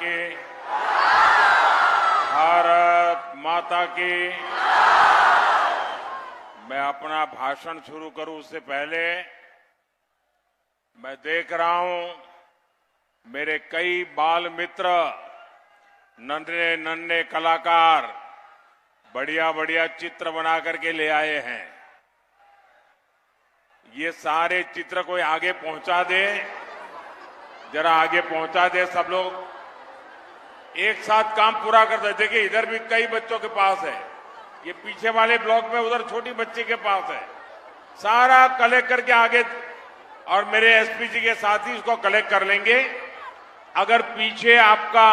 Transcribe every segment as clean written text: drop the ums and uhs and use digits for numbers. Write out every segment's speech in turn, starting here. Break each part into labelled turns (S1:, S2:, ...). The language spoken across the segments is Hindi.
S1: की, भारत माता की। मैं अपना भाषण शुरू करूं उससे पहले मैं देख रहा हूं मेरे कई बाल मित्र, नन्हे नन्हे कलाकार बढ़िया बढ़िया चित्र बना करके ले आए हैं। ये सारे चित्र कोई आगे पहुंचा दे, जरा आगे पहुंचा दे। सब लोग एक साथ काम पूरा कर दे। देखिए इधर भी कई बच्चों के पास है, ये पीछे वाले ब्लॉक में उधर छोटी बच्ची के पास है। सारा कलेक्ट करके आगे, और मेरे एसपी जी के साथ ही उसको कलेक्ट कर लेंगे। अगर पीछे आपका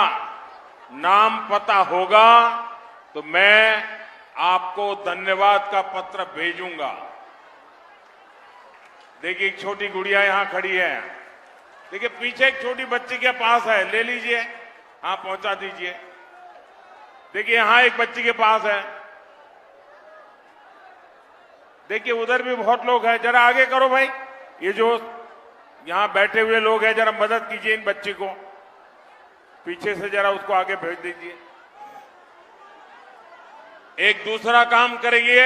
S1: नाम पता होगा तो मैं आपको धन्यवाद का पत्र भेजूंगा। देखिए एक छोटी गुड़िया यहां खड़ी है, देखिए पीछे एक छोटी बच्ची के पास है, ले लीजिए, हाँ पहुंचा दीजिए। देखिए यहां एक बच्ची के पास है, देखिए उधर भी बहुत लोग हैं। जरा आगे करो भाई, ये जो यहां बैठे हुए लोग हैं जरा मदद कीजिए इन बच्ची को, पीछे से जरा उसको आगे भेज दीजिए। एक दूसरा काम करेंगे,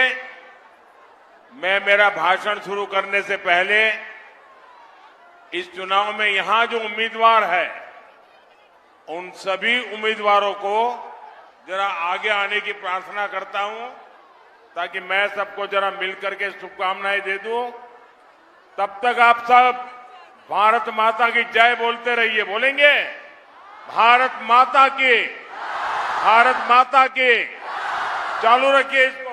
S1: मैं मेरा भाषण शुरू करने से पहले इस चुनाव में यहां जो उम्मीदवार है उन सभी उम्मीदवारों को जरा आगे आने की प्रार्थना करता हूं, ताकि मैं सबको जरा मिलकर के शुभकामनाएं दे दूं। तब तक आप सब भारत माता की जय बोलते रहिए। बोलेंगे भारत माता की, भारत माता की। चालू रखिए इसको।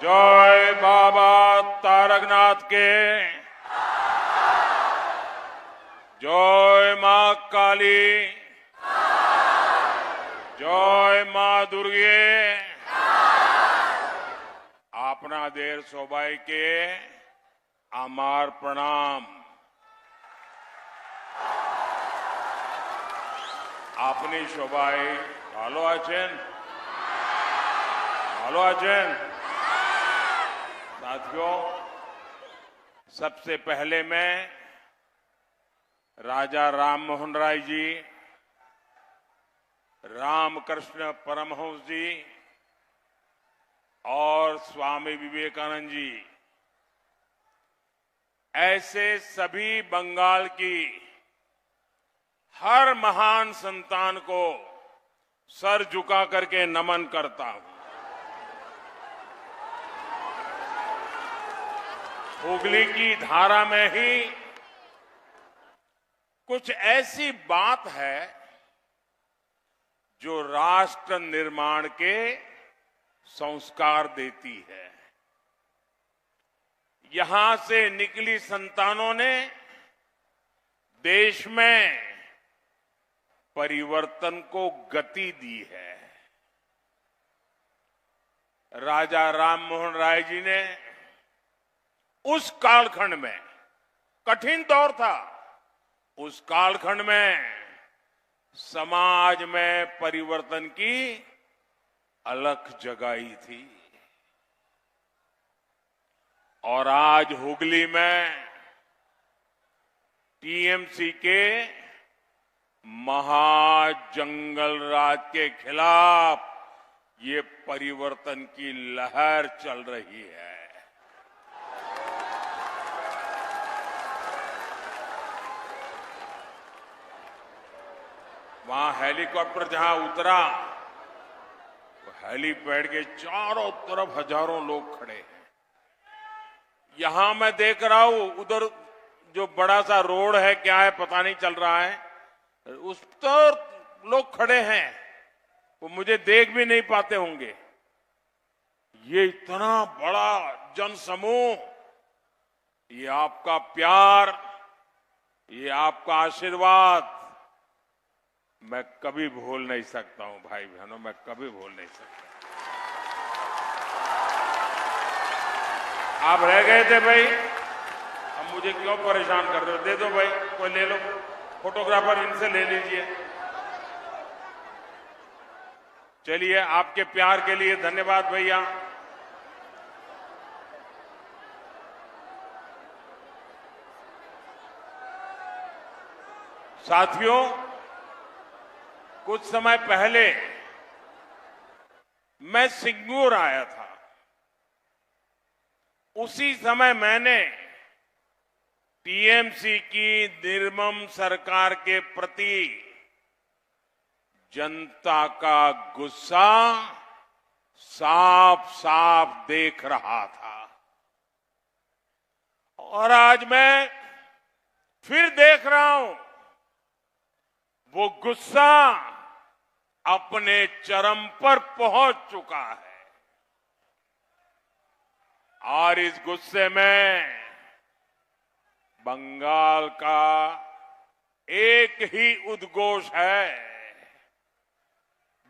S1: जय बाबा तारकनाथ के, जय मां काली, जय मां दुर्गे। अपना देर सौभाग्य के आमार प्रणाम। अपनी शोभाई भालो आचेन, भालो आचेन। साथियों, सबसे पहले मैं राजा राम मोहन राय जी, रामकृष्ण परमहंस जी और स्वामी विवेकानंद जी, ऐसे सभी बंगाल की हर महान संतान को सर झुका करके नमन करता हूं। हुगली की धारा में ही कुछ ऐसी बात है जो राष्ट्र निर्माण के संस्कार देती है। यहां से निकली संतानों ने देश में परिवर्तन को गति दी है। राजा राम मोहन राय जी ने उस कालखंड में, कठिन दौर था, उस कालखंड में समाज में परिवर्तन की अलख जगाई थी। और आज हुगली में टीएमसी के महाजंगल राज के खिलाफ ये परिवर्तन की लहर चल रही है। वहां हेलीकॉप्टर जहां उतरा, तो हेलीपैड के चारों तरफ हजारों लोग खड़े हैं। यहां मैं देख रहा हूं, उधर जो बड़ा सा रोड है, क्या है पता नहीं चल रहा है, उस पर लोग खड़े हैं, वो मुझे देख भी नहीं पाते होंगे। ये इतना बड़ा जनसमूह, ये आपका प्यार, ये आपका आशीर्वाद मैं कभी भूल नहीं सकता हूं भाई बहनों, मैं कभी भूल नहीं सकता। आप रह गए थे भाई, अब मुझे क्यों परेशान कर रहे हो? दे दो भाई, कोई ले लो, फोटोग्राफर इनसे ले लीजिए। चलिए, आपके प्यार के लिए धन्यवाद भैया। साथियों, कुछ समय पहले मैं सिंगूर आया था। उसी समय मैंने टीएमसी की निर्मम सरकार के प्रति जनता का गुस्सा साफ साफ देख रहा था, और आज मैं फिर देख रहा हूं वो गुस्सा अपने चरम पर पहुंच चुका है। और इस गुस्से में बंगाल का एक ही उद्घोष है,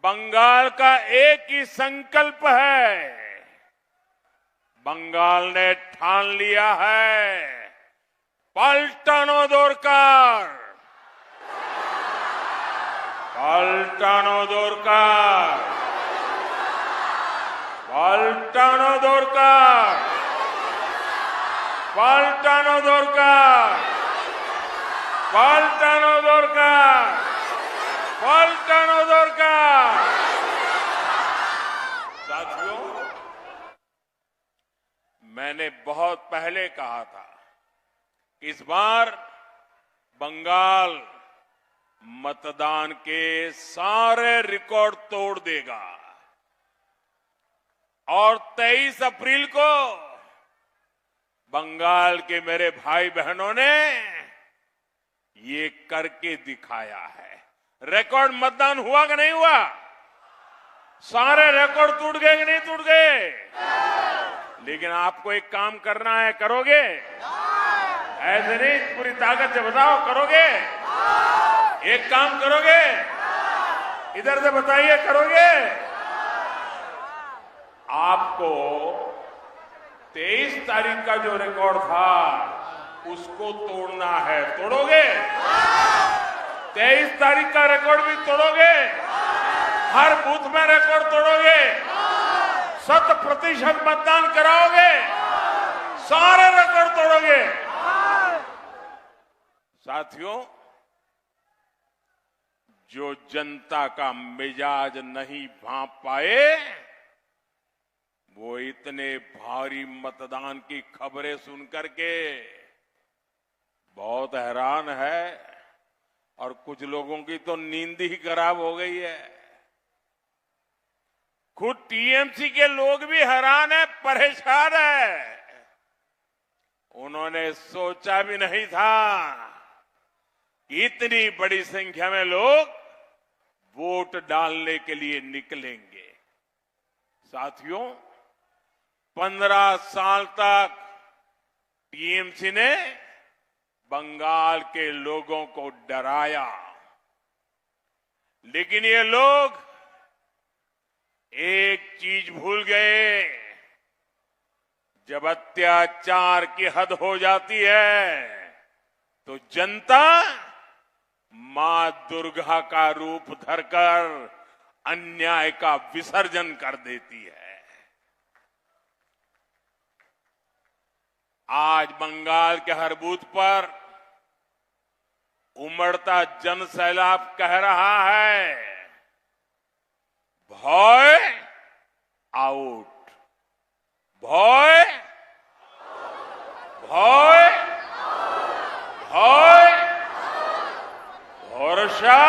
S1: बंगाल का एक ही संकल्प है। बंगाल ने ठान लिया है, पलटानो दोरकार, पलटानो दोरकार, पलटानो दोरकार, पलटानो दोरकार, पलटानो दोरकार, पलटानो दोरकार। साथियों, मैंने बहुत पहले कहा था कि इस बार बंगाल मतदान के सारे रिकॉर्ड तोड़ देगा, और 23 अप्रैल को बंगाल के मेरे भाई बहनों ने ये करके दिखाया है। रिकॉर्ड मतदान हुआ कि नहीं हुआ? सारे रिकॉर्ड टूट गए कि नहीं टूट गए? लेकिन आपको एक काम करना है, करोगे? ऐसे नहीं, पूरी ताकत से बताओ, करोगे? एक काम करोगे? इधर से बताइए, करोगे? आपको 23 तारीख का जो रिकॉर्ड था उसको तोड़ना है। तोड़ोगे? 23 तारीख का रिकॉर्ड भी तोड़ोगे? हर बूथ में रिकॉर्ड तोड़ोगे? 100% मतदान कराओगे? सारे रिकॉर्ड तोड़ोगे? साथियों, जो जनता का मिजाज नहीं भांप पाए, वो इतने भारी मतदान की खबरें सुनकर के बहुत हैरान है, और कुछ लोगों की तो नींद ही खराब हो गई है। खुद टीएमसी के लोग भी हैरान है, परेशान है। उन्होंने सोचा भी नहीं था कि इतनी बड़ी संख्या में लोग वोट डालने के लिए निकलेंगे। साथियों, 15 साल तक टीएमसी ने बंगाल के लोगों को डराया, लेकिन ये लोग एक चीज भूल गए, जब अत्याचार की हद हो जाती है तो जनता मां दुर्गा का रूप धरकर अन्याय का विसर्जन कर देती है। आज बंगाल के हर बूथ पर उमड़ता जन सैलाब कह रहा है, भय आउट। भय भय भय भरोसा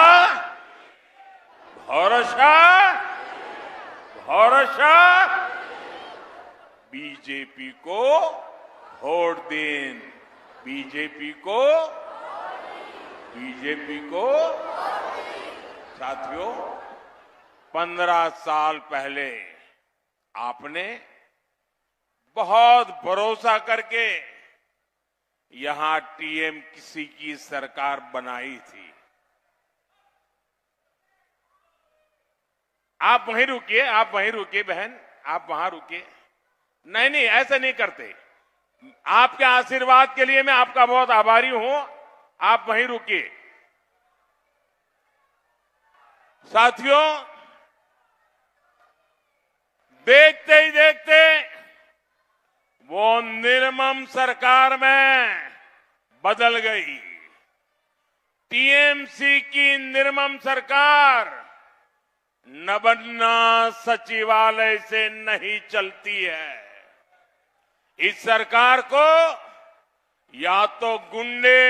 S1: भरोसा भरोसा। बीजेपी को वोट दें, बीजेपी को साथियों, 15 साल पहले आपने बहुत भरोसा करके यहां टीएमसी की सरकार बनाई थी। आप वहीं रुकिए बहन, आप वहां रुकिए। नहीं, ऐसा नहीं करते। आपके आशीर्वाद के लिए मैं आपका बहुत आभारी हूं। आप वहीं रुकिए। साथियों, देखते ही देखते वो निर्मम सरकार में बदल गई। टीएमसी की निर्मम सरकार नबन्ना सचिवालय से नहीं चलती है। इस सरकार को या तो गुंडे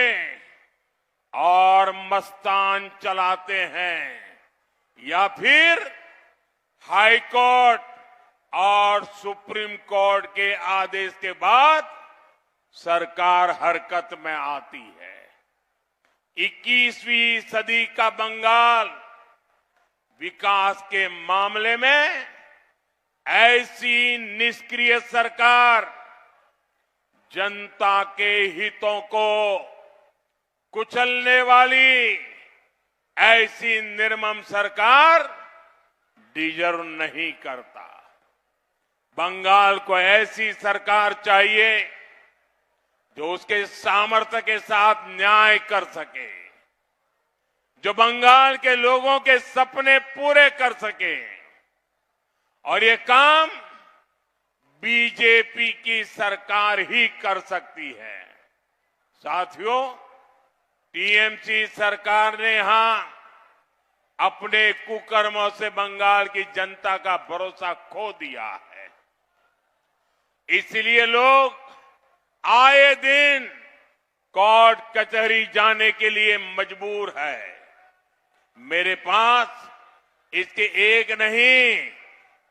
S1: और मस्तान चलाते हैं या फिर हाई कोर्ट और सुप्रीम कोर्ट के आदेश के बाद सरकार हरकत में आती है। 21वीं सदी का बंगाल विकास के मामले में ऐसी निष्क्रिय सरकार जनता के हितों को कुचलने वाली ऐसी निर्मम सरकार डिजर्व नहीं करता। बंगाल को ऐसी सरकार चाहिए जो उसके सामर्थ्य के साथ न्याय कर सके, जो बंगाल के लोगों के सपने पूरे कर सके। और ये काम बीजेपी की सरकार ही कर सकती है। साथियों, टीएमसी सरकार ने यहां अपने कुकर्मों से बंगाल की जनता का भरोसा खो दिया है। इसलिए लोग आए दिन कोर्ट कचहरी जाने के लिए मजबूर है। मेरे पास इसके एक नहीं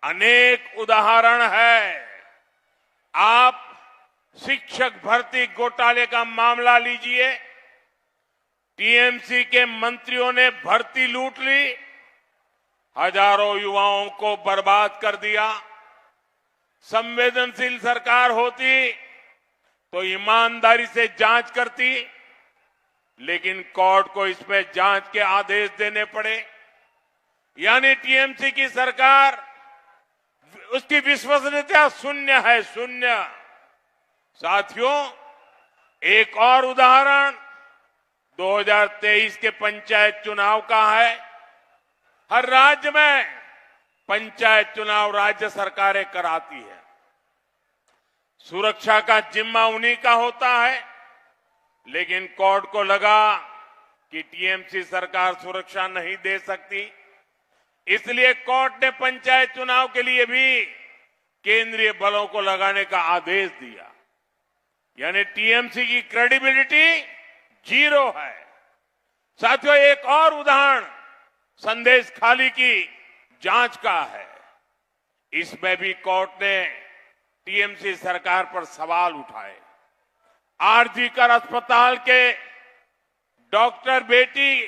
S1: अनेक उदाहरण है। आप शिक्षक भर्ती घोटाले का मामला लीजिए। टीएमसी के मंत्रियों ने भर्ती लूट ली, हजारों युवाओं को बर्बाद कर दिया। संवेदनशील सरकार होती तो ईमानदारी से जांच करती, लेकिन कोर्ट को इसमें जांच के आदेश देने पड़े। यानी टीएमसी की सरकार, उसकी विश्वसनीयता शून्य है, शून्य। साथियों, एक और उदाहरण 2023 के पंचायत चुनाव का है। हर राज्य में पंचायत चुनाव राज्य सरकारें कराती है। सुरक्षा का जिम्मा उन्हीं का होता है, लेकिन कोर्ट को लगा कि टीएमसी सरकार सुरक्षा नहीं दे सकती, इसलिए कोर्ट ने पंचायत चुनाव के लिए भी केंद्रीय बलों को लगाने का आदेश दिया। यानी टीएमसी की क्रेडिबिलिटी जीरो है। साथियों, एक और उदाहरण संदेश खाली की जांच का है। इसमें भी कोर्ट ने टीएमसी सरकार पर सवाल उठाए। आरजीकर अस्पताल के डॉक्टर बेटी,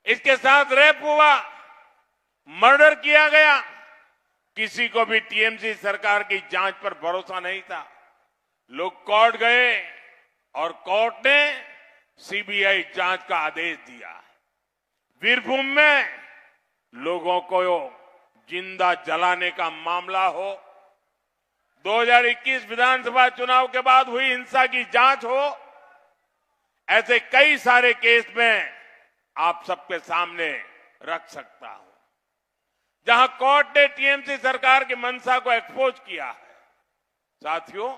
S1: इसके साथ रेप हुआ, मर्डर किया गया। किसी को भी टीएमसी सरकार की जांच पर भरोसा नहीं था। लोग कोर्ट गए और कोर्ट ने सीबीआई जांच का आदेश दिया। वीरभूम में लोगों को जिंदा जलाने का मामला हो, 2021 विधानसभा चुनाव के बाद हुई हिंसा की जांच हो, ऐसे कई सारे केस में आप सबके सामने रख सकता हूं, जहां कोर्ट ने टीएमसी सरकार की मंशा को एक्सपोज किया है। साथियों,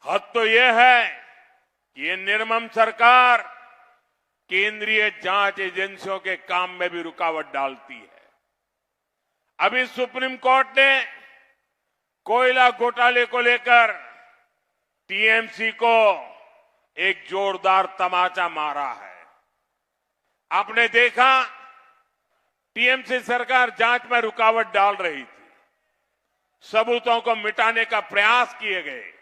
S1: हद तो यह है कि ये निर्मम सरकार केंद्रीय जांच एजेंसियों के काम में भी रुकावट डालती है। अभी सुप्रीम कोर्ट ने कोयला घोटाले को लेकर टीएमसी को एक जोरदार तमाचा मारा है। आपने देखा टीएमसी सरकार जांच में रुकावट डाल रही थी, सबूतों को मिटाने का प्रयास किए गए।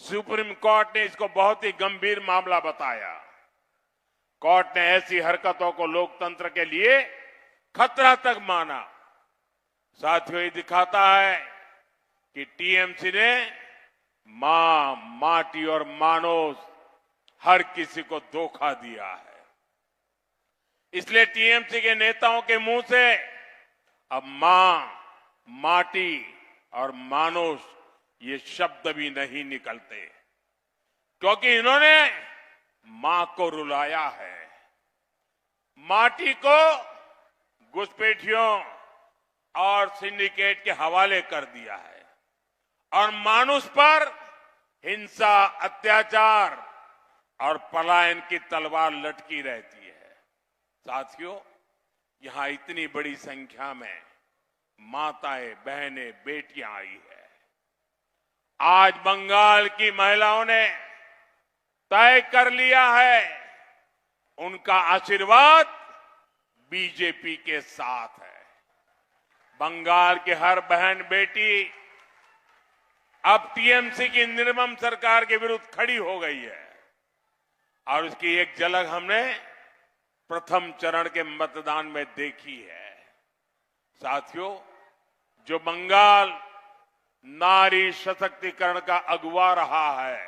S1: सुप्रीम कोर्ट ने इसको बहुत ही गंभीर मामला बताया। कोर्ट ने ऐसी हरकतों को लोकतंत्र के लिए खतरा तक माना। साथियों, ये दिखाता है कि टीएमसी ने मां, माटी और मानोस हर किसी को धोखा दिया है। इसलिए टीएमसी के नेताओं के मुंह से अब मां, माटी और मानोस ये शब्द भी नहीं निकलते, क्योंकि इन्होंने मां को रुलाया है। माटी को घुसपैठियों और सिंडिकेट के हवाले कर दिया है और मानुष पर हिंसा, अत्याचार और पलायन की तलवार लटकी रहती है। साथियों, यहां इतनी बड़ी संख्या में माताएं, बहनें, बेटियां आई है। आज बंगाल की महिलाओं ने तय कर लिया है, उनका आशीर्वाद बीजेपी के साथ है। बंगाल की हर बहन बेटी अब टीएमसी की निर्मम सरकार के विरुद्ध खड़ी हो गई है और उसकी एक झलक हमने प्रथम चरण के मतदान में देखी है। साथियों, जो बंगाल नारी सशक्तिकरण का अगुवा रहा है,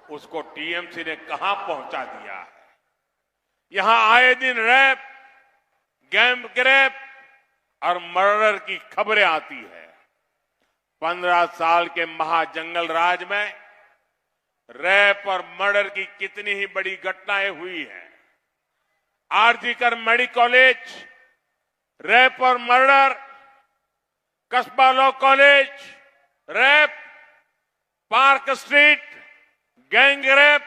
S1: उसको टीएमसी ने कहां पहुंचा दिया है। यहां आए दिन रेप, गैंग और मर्डर की खबरें आती है। 15 साल के महाजंगल राज में रेप और मर्डर की कितनी ही बड़ी घटनाएं हुई हैं। आरजीकर मेडिकल कॉलेज, रेप और murder, Kasba law college, rape, Park Street, gang rape,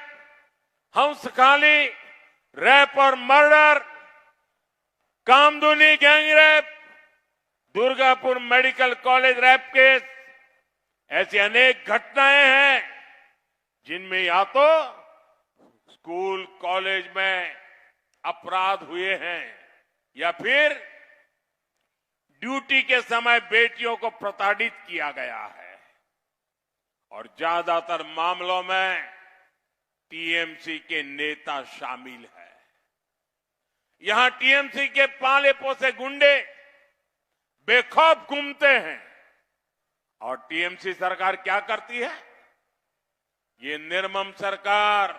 S1: Hanskhali, rape और murder, Kamduni gang rape, Durgapur medical college rape case, ऐसी अनेक घटनाएं हैं जिनमें या तो स्कूल, कॉलेज में अपराध हुए हैं या फिर ड्यूटी के समय बेटियों को प्रताड़ित किया गया है और ज्यादातर मामलों में टीएमसी के नेता शामिल है। यहां टीएमसी के पाले पोसे गुंडे बेखौफ घूमते हैं और टीएमसी सरकार क्या करती है? ये निर्मम सरकार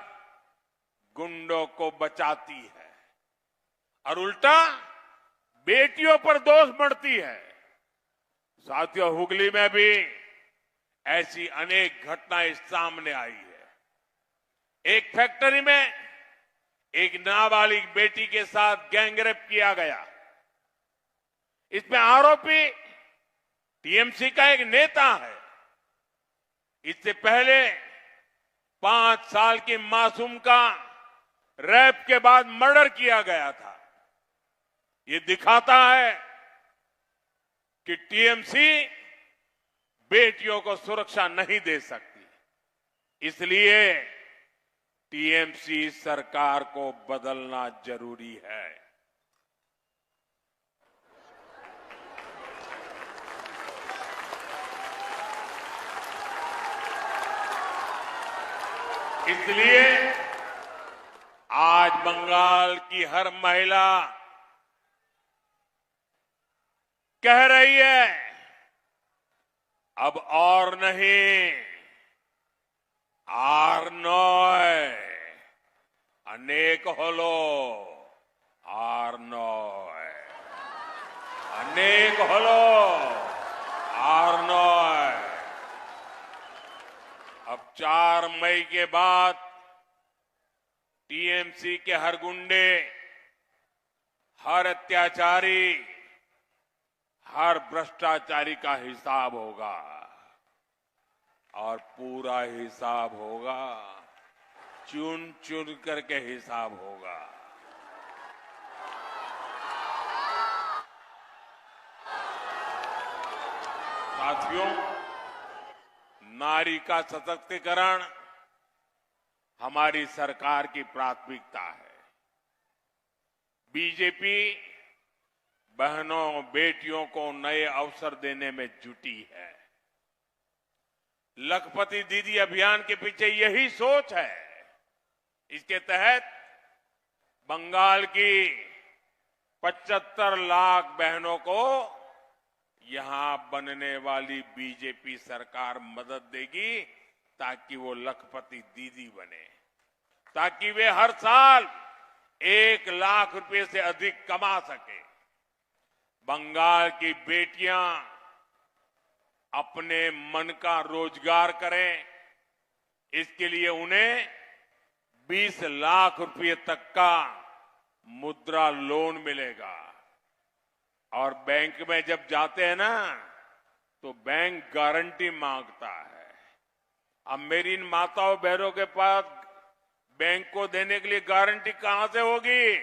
S1: गुंडों को बचाती है और उल्टा बेटियों पर दोष बढ़ती है। साथियों, हुगली में भी ऐसी अनेक घटनाएं सामने आई है। एक फैक्ट्री में एक नाबालिग बेटी के साथ गैंगरेप किया गया। इसमें आरोपी टीएमसी का एक नेता है। इससे पहले 5 साल की मासूम का रेप के बाद मर्डर किया गया था। ये दिखाता है कि टीएमसी बेटियों को सुरक्षा नहीं दे सकती। इसलिए टीएमसी सरकार को बदलना जरूरी है। इसलिए आज बंगाल की हर महिला कह रही है, अब और नहीं, आर नॉय अनेक होलो, आर नॉय अनेक होलो, आर नॉय। अब 4 मई के बाद टीएमसी के हर गुंडे, हर अत्याचारी, हर भ्रष्टाचारी का हिसाब होगा और पूरा हिसाब होगा, चुन चुन करके हिसाब होगा। साथियों, नारी का सशक्तिकरण हमारी सरकार की प्राथमिकता है। बीजेपी बहनों बेटियों को नए अवसर देने में जुटी है। लखपति दीदी अभियान के पीछे यही सोच है। इसके तहत बंगाल की 75 लाख बहनों को यहां बनने वाली बीजेपी सरकार मदद देगी ताकि वो लखपति दीदी बने, ताकि वे हर साल 1 लाख रुपए से अधिक कमा सके। बंगाल की बेटियां अपने मन का रोजगार करें, इसके लिए उन्हें 20 लाख रुपए तक का मुद्रा लोन मिलेगा। और बैंक में जब जाते हैं ना, तो बैंक गारंटी मांगता है। अब मेरी इन माताओं बहनों के पास बैंक को देने के लिए गारंटी कहां से होगी?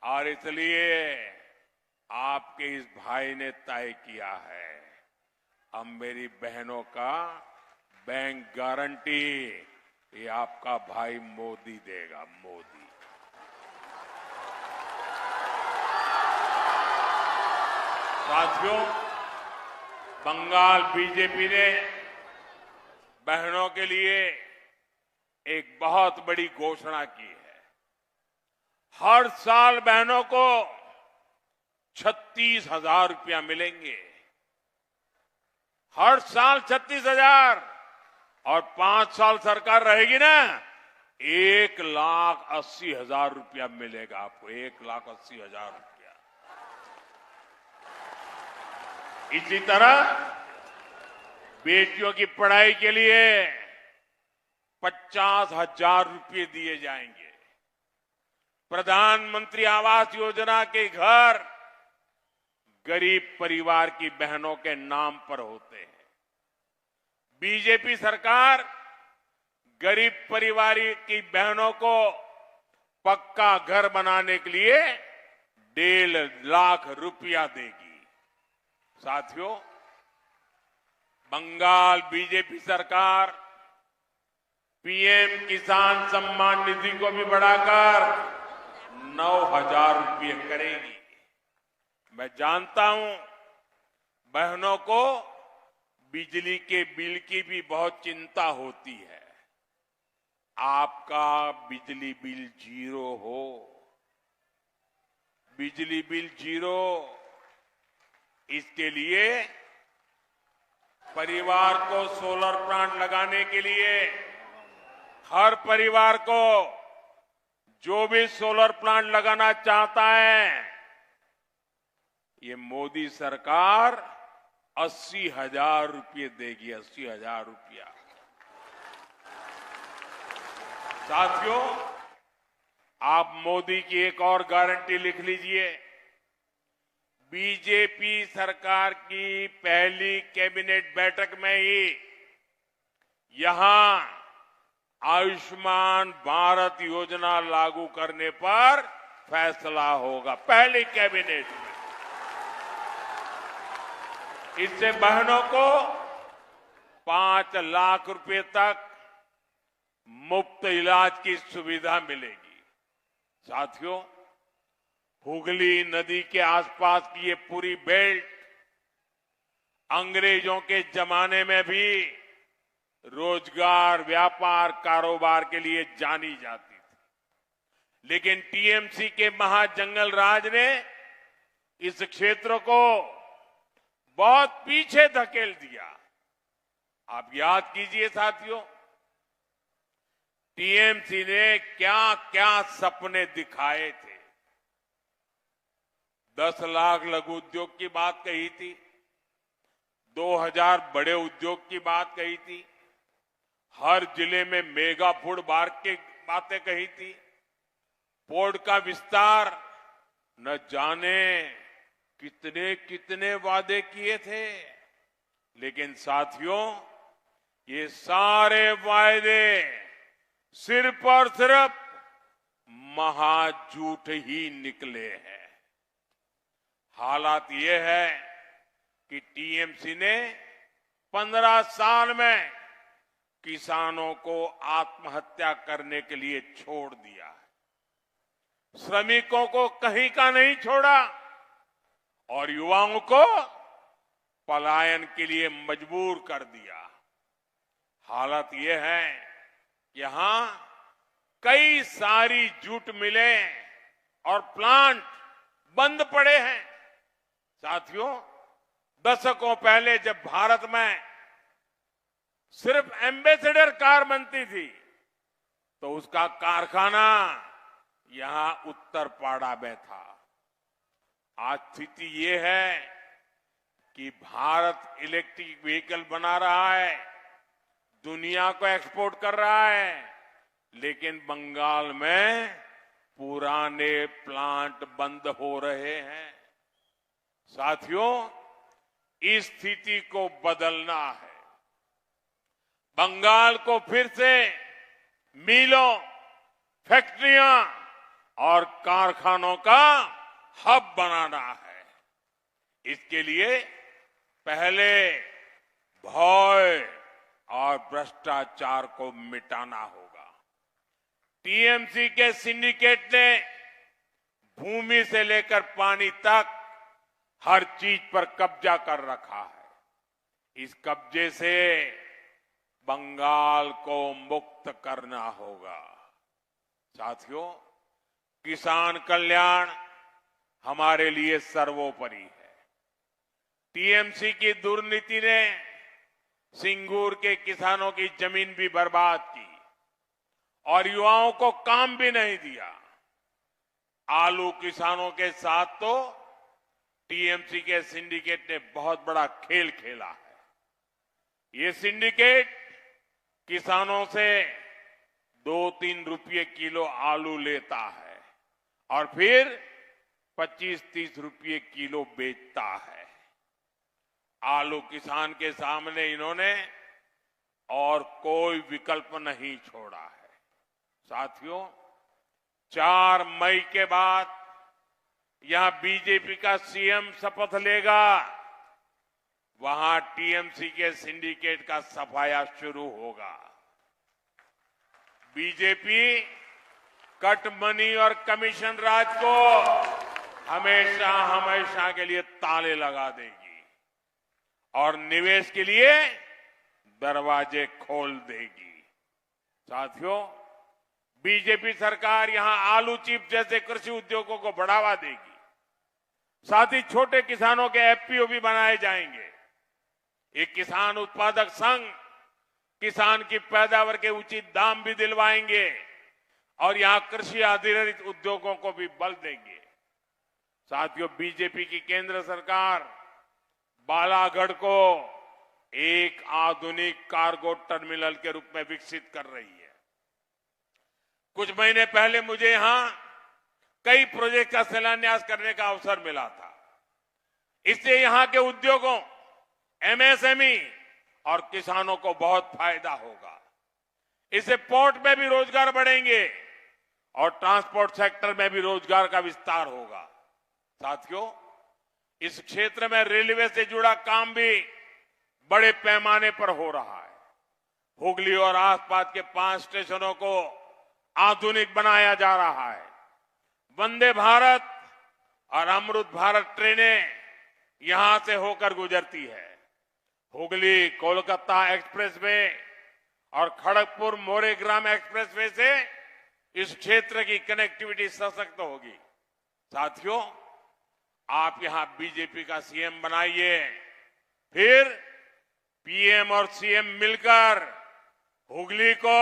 S1: और इसलिए आपके इस भाई ने तय किया है, अब मेरी बहनों का बैंक गारंटी ये आपका भाई मोदी देगा। मोदी। साथियों, बंगाल बीजेपी ने बहनों के लिए एक बहुत बड़ी घोषणा की है। हर साल बहनों को 36,000 रुपया मिलेंगे। हर साल 36,000, और 5 साल सरकार रहेगी ना, 1,80,000 रुपया मिलेगा आपको। 1,80,000 रुपया। इसी तरह बेटियों की पढ़ाई के लिए 50,000 रुपये दिए जाएंगे। प्रधानमंत्री आवास योजना के घर गरीब परिवार की बहनों के नाम पर होते हैं। बीजेपी सरकार गरीब परिवार की बहनों को पक्का घर बनाने के लिए 1.5 लाख रुपया देगी। साथियों, बंगाल बीजेपी सरकार पीएम किसान सम्मान निधि को भी बढ़ाकर 9,000 रुपये करेगी। मैं जानता हूं बहनों को बिजली के बिल की भी बहुत चिंता होती है। आपका बिजली बिल 0 हो, बिजली बिल 0, इसके लिए परिवार को सोलर प्लांट लगाने के लिए हर परिवार को जो भी सोलर प्लांट लगाना चाहता है, ये मोदी सरकार 80,000 रुपये देगी। 80,000 रुपया। साथियों, आप मोदी की एक और गारंटी लिख लीजिए। बीजेपी सरकार की पहली कैबिनेट बैठक में ही यहां आयुष्मान भारत योजना लागू करने पर फैसला होगा। पहली कैबिनेट में। इससे बहनों को 5 लाख रुपए तक मुफ्त इलाज की सुविधा मिलेगी। साथियों, हुगली नदी के आसपास की ये पूरी बेल्ट अंग्रेजों के जमाने में भी रोजगार, व्यापार, कारोबार के लिए जानी जाती थी। लेकिन टीएमसी के महाजंगल राज ने इस क्षेत्र को बहुत पीछे धकेल दिया। आप याद कीजिए साथियों, टीएमसी ने क्या क्या सपने दिखाए थे। 10 लाख लघु उद्योग की बात कही थी, 2000 बड़े उद्योग की बात कही थी, हर जिले में मेगा फूड पार्क की बातें कही थी, पोर्ट का विस्तार, न जाने कितने कितने वादे किए थे। लेकिन साथियों, ये सारे वायदे सिर्फ और सिर्फ महाझूठ ही निकले हैं। हालात ये है कि टीएमसी ने 15 साल में किसानों को आत्महत्या करने के लिए छोड़ दिया है, श्रमिकों को कहीं का नहीं छोड़ा और युवाओं को पलायन के लिए मजबूर कर दिया। हालत यह है, यहां कई सारी जूट मिलें और प्लांट बंद पड़े हैं। साथियों, दशकों पहले जब भारत में सिर्फ एम्बेसडर कार बनती थी तो उसका कारखाना यहां उत्तरपाड़ा में था। आज स्थिति ये है कि भारत इलेक्ट्रिक व्हीकल बना रहा है, दुनिया को एक्सपोर्ट कर रहा है, लेकिन बंगाल में पुराने प्लांट बंद हो रहे हैं। साथियों, इस स्थिति को बदलना है। बंगाल को फिर से मिलों, फैक्ट्रियां और कारखानों का हब बनाना है। इसके लिए पहले भय और भ्रष्टाचार को मिटाना होगा। टीएमसी के सिंडिकेट ने भूमि से लेकर पानी तक हर चीज पर कब्जा कर रखा है। इस कब्जे से बंगाल को मुक्त करना होगा। साथियों, किसान कल्याण हमारे लिए सर्वोपरि है। टीएमसी की दुर्नीति ने सिंगूर के किसानों की जमीन भी बर्बाद की और युवाओं को काम भी नहीं दिया। आलू किसानों के साथ तो टीएमसी के सिंडिकेट ने बहुत बड़ा खेल खेला है। ये सिंडिकेट किसानों से 2-3 रुपये किलो आलू लेता है और फिर 25-30 रुपये किलो बेचता है। आलू किसान के सामने इन्होंने और कोई विकल्प नहीं छोड़ा है। साथियों, 4 मई के बाद यहां बीजेपी का सीएम शपथ लेगा, वहां टीएमसी के सिंडिकेट का सफाया शुरू होगा। बीजेपी कट मनी और कमीशन राज को हमेशा हमेशा के लिए ताले लगा देगी और निवेश के लिए दरवाजे खोल देगी। साथियों, बीजेपी सरकार यहां आलू चिप्स जैसे कृषि उद्योगों को बढ़ावा देगी। साथ ही छोटे किसानों के एफपीओ भी बनाए जाएंगे। एक किसान उत्पादक संघ किसान की पैदावार के उचित दाम भी दिलवाएंगे और यहां कृषि आधारित उद्योगों को भी बल देंगे। साथियों, बीजेपी की केंद्र सरकार बालागढ़ को एक आधुनिक कार्गो टर्मिनल के रूप में विकसित कर रही है। कुछ महीने पहले मुझे यहां कई प्रोजेक्ट का शिलान्यास करने का अवसर मिला था। इससे यहां के उद्योगों, एमएसएमई और किसानों को बहुत फायदा होगा। इससे पोर्ट में भी रोजगार बढ़ेंगे और ट्रांसपोर्ट सेक्टर में भी रोजगार का विस्तार होगा। साथियों, इस क्षेत्र में रेलवे से जुड़ा काम भी बड़े पैमाने पर हो रहा है। हुगली और आसपास के 5 स्टेशनों को आधुनिक बनाया जा रहा है। वंदे भारत और अमृत भारत ट्रेनें यहां से होकर गुजरती है। हुगली कोलकाता एक्सप्रेसवे और खड़गपुर मोरेग्राम एक्सप्रेसवे से इस क्षेत्र की कनेक्टिविटी सशक्त होगी। साथियों, आप यहां बीजेपी का सीएम बनाइए, फिर पीएम और सीएम मिलकर हुगली को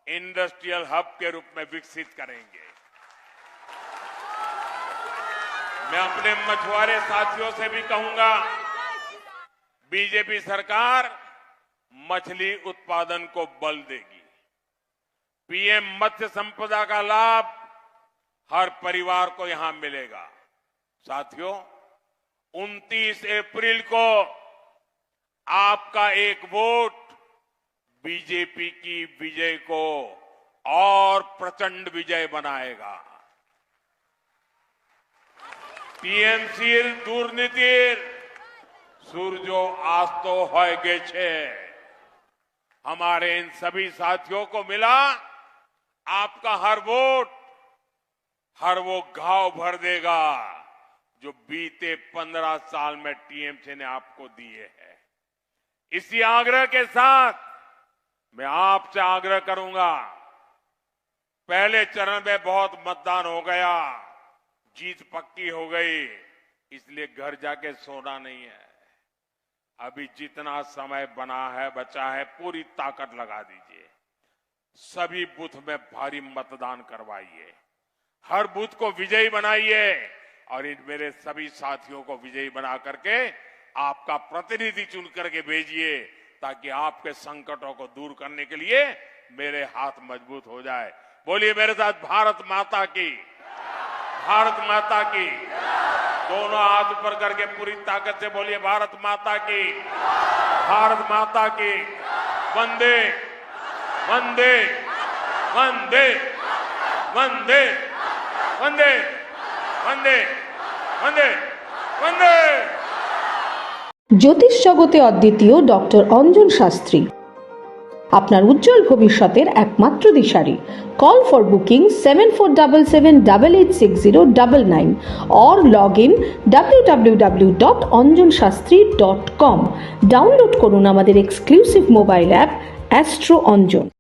S1: इंडस्ट्रियल हब के रूप में विकसित करेंगे। मैं अपने मछुआरे साथियों से भी कहूंगा, बीजेपी सरकार मछली उत्पादन को बल देगी। पीएम मत्स्य संपदा का लाभ हर परिवार को यहां मिलेगा। साथियों, 29 अप्रैल को आपका एक वोट बीजेपी की विजय को और प्रचंड विजय बनाएगा। टीएमसी दुर्नीति सूरजो आस्तो होय गे छे। हमारे इन सभी साथियों को मिला आपका हर वोट, हर वो घाव भर देगा जो बीते 15 साल में टीएमसी ने आपको दिए हैं। इसी आग्रह के साथ मैं आपसे आग्रह करूंगा, पहले चरण में बहुत मतदान हो गया, जीत पक्की हो गई, इसलिए घर जाके सोना नहीं है। अभी जितना समय बचा है, पूरी ताकत लगा दीजिए। सभी बूथ में भारी मतदान करवाइए, हर बूथ को विजयी बनाइए और इन मेरे सभी साथियों को विजयी बना करके आपका प्रतिनिधि चुन करके भेजिए, ताकि आपके संकटों को दूर करने के लिए मेरे हाथ मजबूत हो जाए। बोलिए मेरे साथ, भारत माता की, भारत माता की। दोनों हाथ ऊपर करके पूरी ताकत से बोलिए, भारत माता की, भारत माता की। वंदे वंदे वंदे वंदे वंदे वंदे वंदे वंदे।
S2: জ্যোতিষ জগতে অদ্বিতীয় ডক্টর অঞ্জন শাস্ত্রী আপনার উজ্জ্বল ভবিষ্যতের একমাত্র দিশারি। Call for booking 7477886099 or log in www.anjanshastri.com। Download করুন আমাদের exclusive mobile app Astro Anjan.